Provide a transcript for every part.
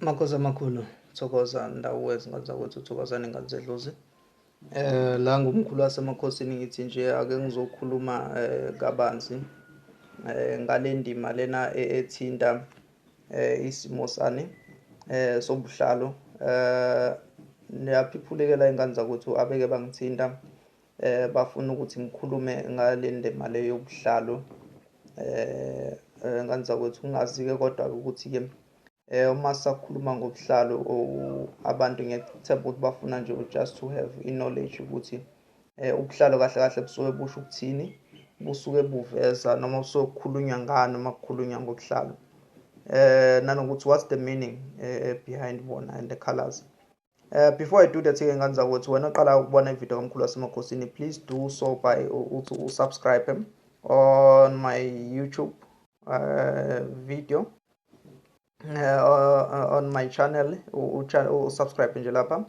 Makhosi amakhulu, Thokoza ndawo ezingane zakwethu, Thokozani ingane zedlozi. La ngumkhulu wasemakhosini ngithi nje ake ngizokhuluma kabanzi ngale ndima lena ethinta isimo sani sobuhlalo. Niyaphiphulekela ingane zakwethu abeke bangithinta bafuna ukuthi ngikhulume ngale ndima le yobuhlalo. Ngane zakwethu ungazi-ke kodwa ukuthi-ke uma sakhuluma ngobuhlalo abantu ngiyethemba ukuthi bafuna nje just to have knowledge ukuthi ubuhlalo kahle kahle busuke busho ukuthini, busuke buveza noma busuke kukhulunywa ngani uma kukhulunywa ngobuhlalo, nanokuthi what's the meaning behind bona and the colors. Before I do that-ke ngane zakwethu, wena oqala ukubona ivideo kamkhulu wasemakhosini, please do so by subscribe on my YouTube video, on my channel, subscribe nje lapha.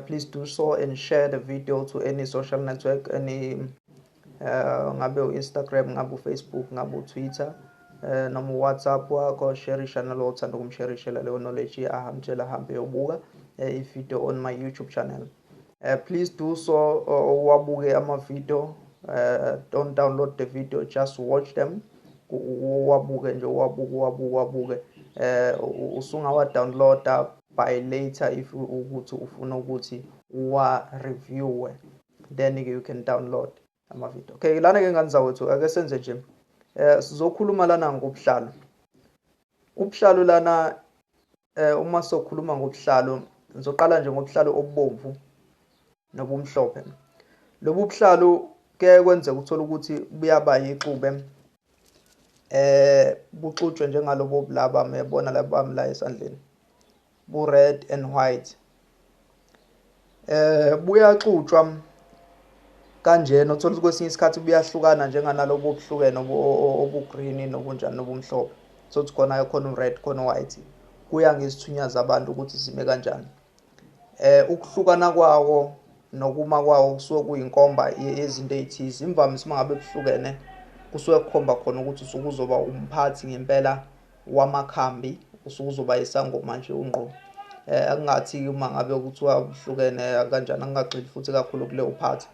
Please do so and share the video to any social network, any ngabe u-Instagram, ngabe u-Facebook, ngabe u-Twitter, noma u-WhatsApp wakho. Sharisha nalo othanda ukumsharishela leyo knowledge ahambe yobuka i-video on my YouTube channel. Please do so, wabuke ama-video, don't download the video, just watch them. Wabuke nje, wabuke. Usungawa-downloada by later if ukuthi ufuna ukuthi uwa-reviewe, then-ke you can download ama-video. Okay, lana-ke ngane zawethu ake senze nje, sizokhuluma lana ngobuhlalo. Ubuhlalo lana, uma sokhuluma ngobuhlalo, ngizoqala nje ngobuhlalo obubomvu nobumhlophe. Lobu buhlalo ke kwenzeka uthola ukuthi buyaba yixube, buxutshwe njengalobo laba mebona laba la esandleni, bu red and white. Buyaxutshwa kanjena, uthola ukuthi kwesinye isikhathi buyahlukana njenganalobo obuhlukene obu green nobunjani nobumhlophe. So khona red khona white, kuya ngesithunyaza abantu ukuthi sime kanjani. Ukuhlukana kwawo nokuma kwawo kusuke kuyinkomba yezinto ezithize. Imvamisa uma ngabe buhlukene kusuke kukhomba khona ukuthi usuke uzoba umphathi ngempela wamakhambi, usuke uzoba isangoma nje ungqo. Akungathi uma ngabe kuthiwa buhlukene kanjani, angagxili futhi kakhulu kule uphathi,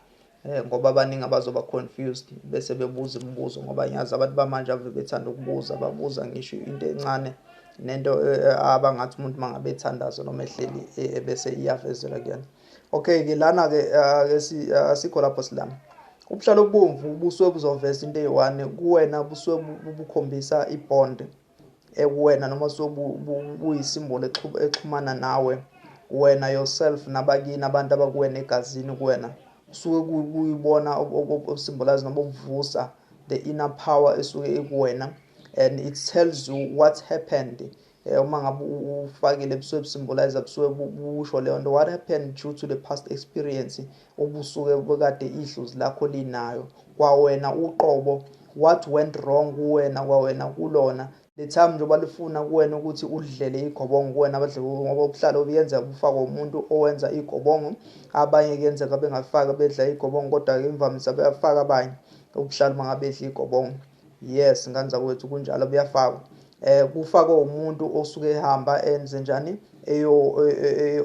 ngoba abaningi abazoba confused bese bebuza imibuzo, ngoba ngiyazi abantu bamanje ave bethanda ukubuza, babuza ngisho into encane nento abangathi umuntu mangabe ethandaza noma ehleli bese iyavezela kuyena. Okay-ke lana-ke asikho lapho silama. Ubuhlalo obubomvu busuke buzoveza into eyi-one kuwena, busuke bukhombisa ibond kuwena, noma suke buyisimbolo exhumana nawe wena yourself nabakini abantu abakuwena egazini kuwena. Kusuke kuyibona obusymbolize noma obuvusa the inner power esuke ekuwena, and it tells you what happened. Uma ngabe ufakile busuke busymbolize, busuke busho leyo nto, what happened due to the past experience obusuke bekade ihluzi lakho linayo kwawena uqobo, what went wrong kuwena kwawena kulona the time njengoba lifuna kuwena ukuthi udlele igobongo kuwena abadle, ngoba ubuhlalo buyenza bufakwa umuntu owenza igobongo. Abanye kuyenzeka bengafaka bedla igobongo, kodwa-ke imvamisa bayafaka abanye ubuhlalo uma ngabe bedla igobongo. Yes, ngane zakwethu kunjalo, buyafakwa. Kufakwa umuntu osuke ehamba enze njani,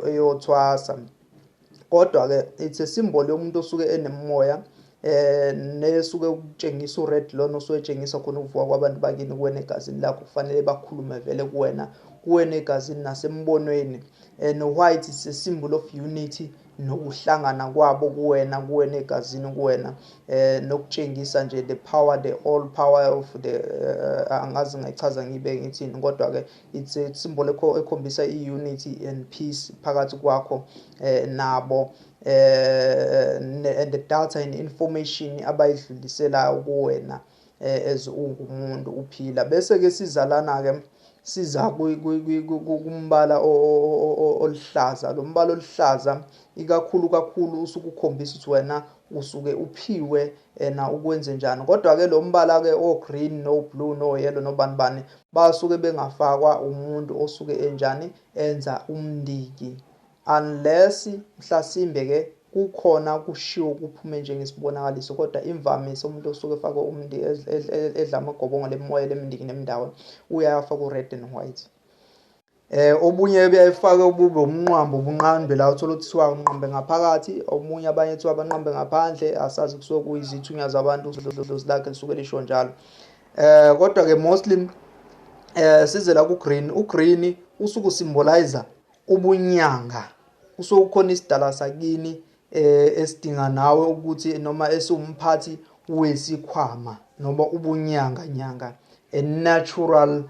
eyothwasa. Kodwa-ke it's a symbol yomuntu osuke enemoya, nesuke ukutshengisa ured lona osuke etshengisa khona ukuvuka kwabantu bakini kuwena egazini lakho, kufanele bakhulume vele kuwena egazini nasembonweni. And white is a symbol of unity, nokuhlangana kwabo kuwena egazini kuwena, nokutshengisa nje the power, the all power of the angazi ngayichaza ngibeke ngithini, kodwa-ke it's a symbol ekhombisa i-unity and peace phakathi kwakho nabo, and the data and information abayidluliselayo kuwena as ungumuntu uphila. Bese-ke siza lana-ke, siza kumbala oluhlaza. Lo mbala oluhlaza ikakhulu usuke ukhombisa ukuthi wena usuke uphiwe na ukwenze njani. Kodwa-ke lo mbala-ke o-green, no-blue, no-yellow, nobanibani basuke bengafakwa umuntu osuke enjani, enza umndiki, unless mhlasimbe-ke kukhona kushiwo kuphume njengesibonakaliso, kodwa imvamisa umuntu osuke efakwe umndiki edla amagobongo lemoya lemindiki nemindawo uyafaka u-red and white. Obunye buyayifaka ubube umnqambo ubunqambe la uthola ukuthi kuthiwa unqambe ngaphakathi, omunye abanye kuthiwa banqambe ngaphandle, asazi kusuke kuyizithunya zabantu lakhe lisuke lisho njalo. Kodwa-ke mostly size la ku-green, ugreen usuke usymbolizer ubunyanga, kusuke kukhona isidala sakini esidinga nawe ukuthi noma esiwumphathi wesikhwama noma ubunyanga nyanga, a natural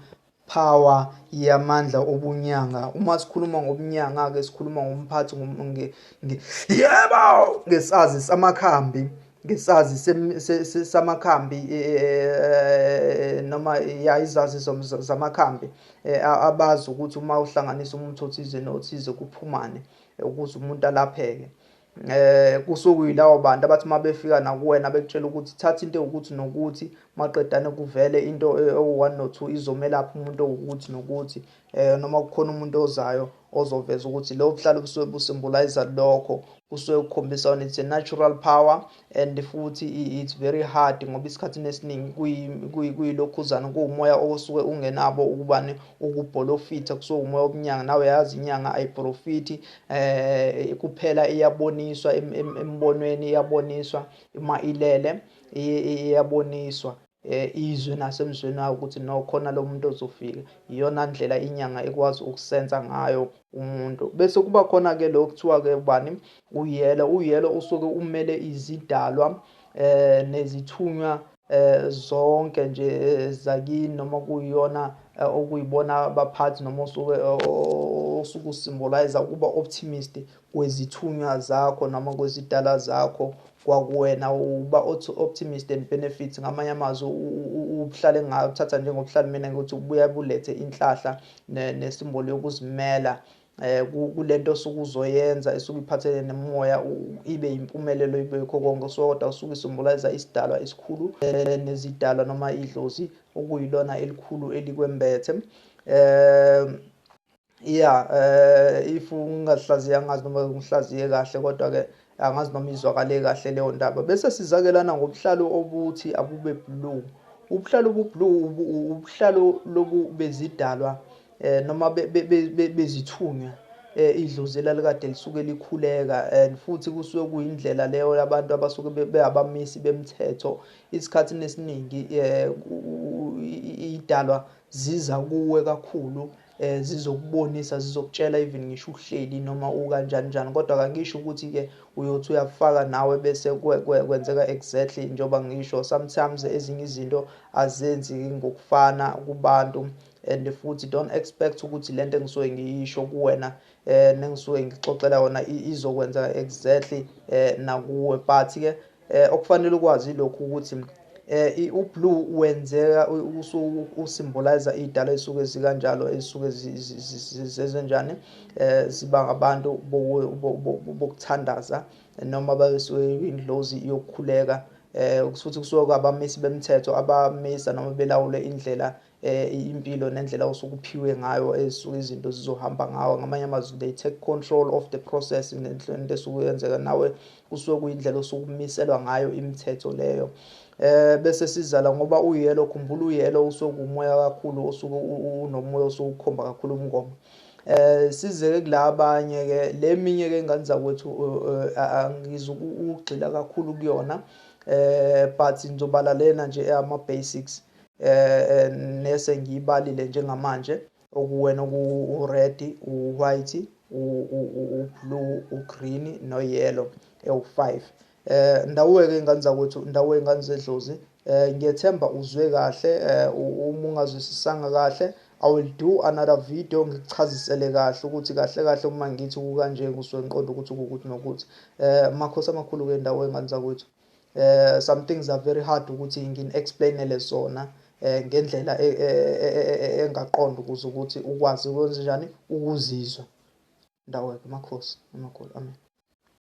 power yamandla obunyanga. Uma sikhuluma ngobunyanga-ke sikhuluma ngomphathi yebo, ngesazi samakhambi, ngesazi samakhambi noma izazi zamakhambi abazi ukuthi uma uhlanganisa umuthi othize nothize kuphumane ukuze umuntu alapheke. Kusukuyilawo bantu abathi uma befika nakuwena bekutshela ukuthi thatha into ewukuthi nokuthi, maqedane kuvele into ewu-1 no-2 izomelapha umuntu owukuthi nokuthi, noma kukhona umuntu ozayo ozoveza ukuthi lobo buhlalo busuke busymbolize lokho, kusuke kukhombisa it's a natural power and futhi it's very hard ngoba isikhathini esiningi kuyilokhuzana, kuwumoya osuke ungenabo ukubani ukubholofitha, kusuke umoya obunyanga. Nawe yazi inyanga ayiprofiti, kuphela iyaboniswa embonweni, iyaboniswa uma ilele, iyaboniswa izwe nasemzweni wayo ukuthi no khona lo muntu ozofika. Iyona ndlela inyanga ekwazi ukusensa ngayo umuntu. Bese kuba khona-ke lo kuthiwa-ke ubani, uyelo usuke umele izidalwa nezithunywa zonke nje zakini, noma kuyiyona okuyibona abaphathi noma osuke usymbolize ukuba optimist kwezithunywa zakho noma kwezidala zakho kwakuwena, uba optimist and benefits. Ngamanye amazwi ubuhlale ngayothatha njengobuhlalo mina ngokuthi ubuya bulethe inhlahla nesimboli yokuzimela kulento osuke uzoyenza esuke iphathelene nemoya, ibe impumelelo, ibe yikho konke. So kodwa usuke isymbolize isidalwa esikhulu nezidalwa noma idlozi okuyilona elikhulu elikwembethe. If ungahlaziya angazi noma ngihlaziye kahle, kodwa-ke angazi noma izwakale kahle leyo ndaba. Bese sizakelana ngobuhlalo obuthi abube blue. Ubuhlalo obu-blue ubuhlalo lobu bezidalwa noma bezithunywa, idlozi elalekade lisuke likhuleka, and futhi kusuke kuyindlela leyo yabantu abasuke beabamisi bemthetho. Isikhathini esiningi idalwa ziza kuwe kakhulu, zizokubonisa, zizokutshela even ngisho uhleli noma ukanjani njani, kodwa kangisho ukuthi-ke uyothi uyafaka nawe bese kwenzeka exactly njengoba ngisho. Sometimes ezinye izinto azenzi ngokufana kubantu, and futhi don't expect ukuthi lento engisuke ngiyisho kuwena nengisuke ngixoxela yona izokwenza exactly nakuwe. But-ke okufanele ukwazi lokhu ukuthi ublue wenzeka usymbolize idala esuke zikanjalo, esuke zizenjani, ziba ngabantu bokuthandaza noma basuke indlozi yokukhuleka, futhi kusuke kwabamisi bemthetho abamisa noma belawule indlela impilo nendlela osuke uphiwe ngayo esuke izinto zizohamba ngayo. Ngamanye amazwi they take control of the process nento esuke yenzeka, nawe kusuke kuyindlela osuke umiselwa ngayo imithetho leyo. Bese sizala ngoba uyelo, khumbula uyelo usuke umoya kakhulu, osuke unomoya osuke ukhomba kakhulu umngomo. Size-ke kulabanye-ke leminye-ke ingane zakwethu angizukugxila kakhulu kuyona, but ngizobala lena nje ama-basics nese ngiyibalile njengamanje, okuwena u-red, u-white, u-blue, u-green no-yellow, ewu-5. Ndawuke-ke ingane zakwethu, ndawuke ingane zedlozi, ngiyethemba uzwe kahle. Uma ungazwisisanga kahle, I will do another video ngikuchazisele kahle ukuthi kahle kahle uma ngithi kukanje kusuke ngiqonda ukuthi ukuthi nokuthi. Makhosi amakhulu-ke ndawo ingane zakwethu, some things are very hard ukuthi ngini-explainele zona ngendlela engaqonda ukuze ukuthi ukwazi ukwenza njani ukuzizwa. Ndawo-ke makhosi amakhulu, amen.